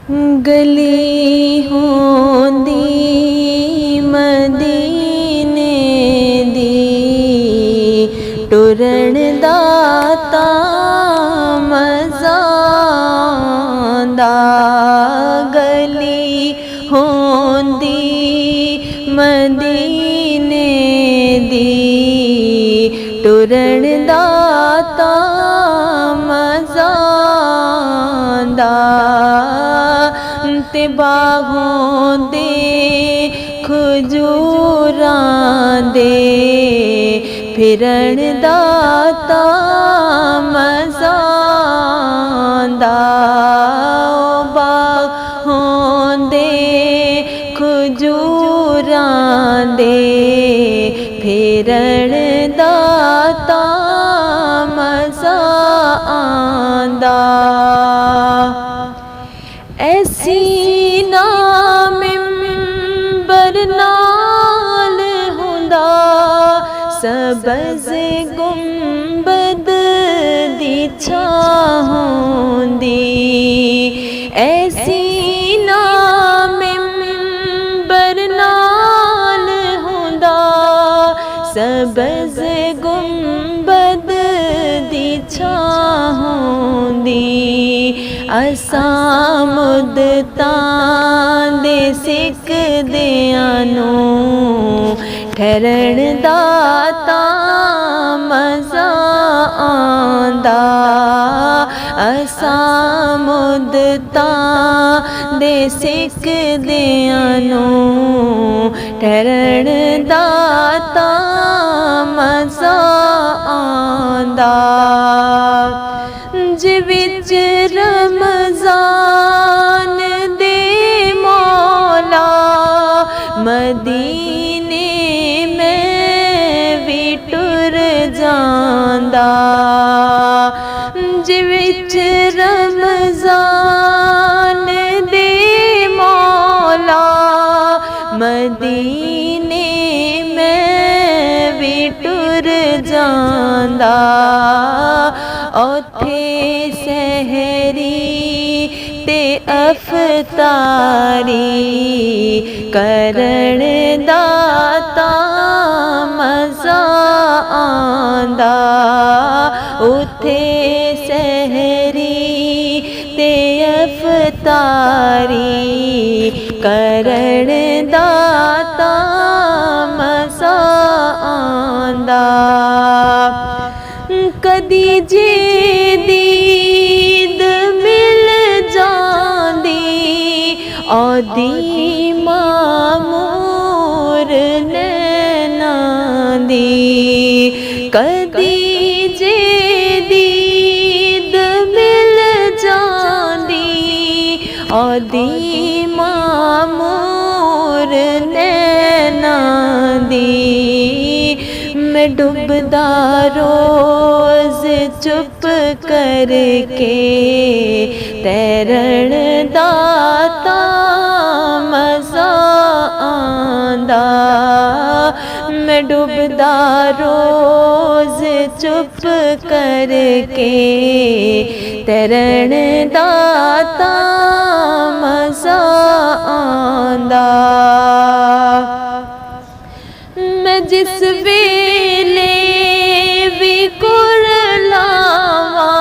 गली होंदी मदीने दी टुरन दाता मज़ांदा। गली होंदी मदीने दी टुरन दाता मज़ांदा। ते बाहों दे खजूरां दे फिरन दाता मज़ांदा। बाहों दे खजूरां दे फिरन दाता मज़ांदा। ऐसी नाम बरनाल हुंदा सबज़ गुंबद दी छां हुंदी। ऐसी नाम बरनाल हुंदा सबज़ गुंबद दी छां हुंदी। असां मुद्दतां दे सिकदियां नूं ठहरण दाता मज़ांदा। असां मुद्दतां दे सिकदियां नूं ठहरण दाता मज़ांदा। जिविच रमज़ान दे मौला मदीने में भी टुर जांदा। जिविच रमज़ान दे मौला मदीने में भी टुर जांदा। ओथे सहरी ते अफ़तारी करण दाता मज़ांदा। उथे सहरी ते अफ़तारी करण दाता मज़ांदा। कदी जे दीद मिल जांदी औदी मामूर नैनां दी। कदी जे दीद मिल जांदी औदी मामूर नैनां दी। मैं डुबदा रोज़ चुप करके तैरण दाता मज़ांदा। मैं डुबदा रोज़ चुप करके तैरण दाता मज़ांदा। मैं जिस वेले भी कुरलावा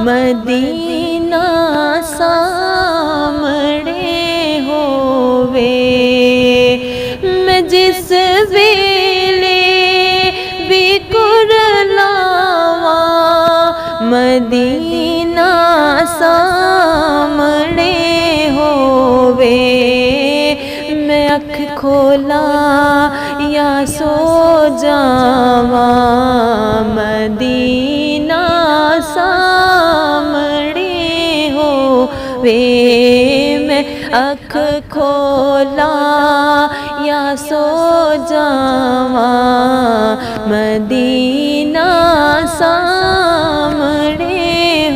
मदीना सामने होवे। मैं जिस वेले भी कुरलावा मदीना सामने होवे। मैं अख खोला या सो जावा मदीना सामने होवे। मैं अख खोला या सो जावा मदीना सामने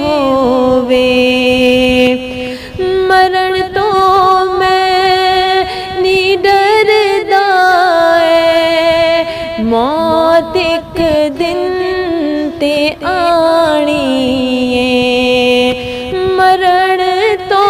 होवे। मरण तो मौत एक दिन ते आनी है। मरण तो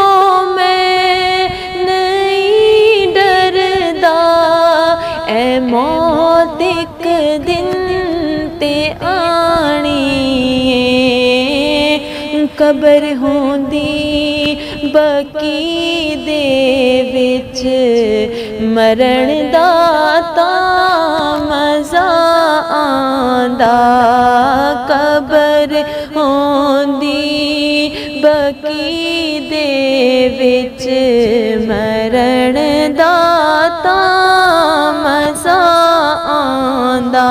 कबर होंदी बकी दे विच मरण दा तां मज़ा आंदा। कबर होंदी बकी दे विच मरण दा तां मज़ा आंदा।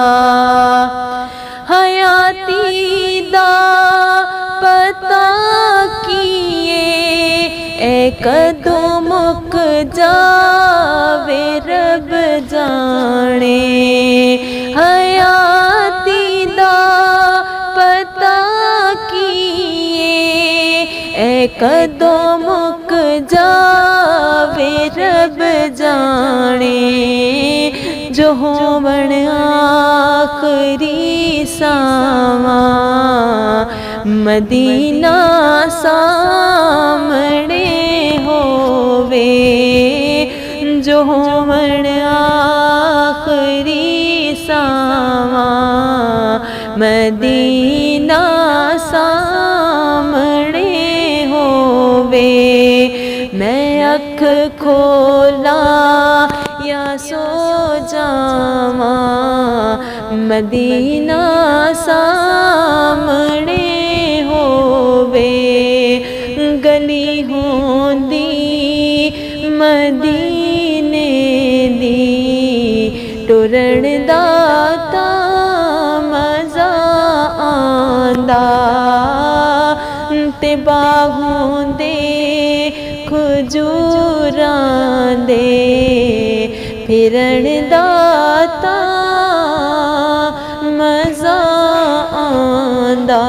हयाती दा पता कीए ए कदों मुक जावे रब जाने। हयाती दा पता कीए ए कदों मुक जावे रब जाने। जो होवण आखरी सावां मदीना सामने होवे। जो होवण आखरी सावां मदीना सामने होवे। मैं अख खोला या सो जावां मदीना सामने होवे। गली होंदी मदीने दी टुरन दा तां मज़ा आंदा। ते बाग होंदे खजूरां दे फिरन दा तां मज़ा आंदा।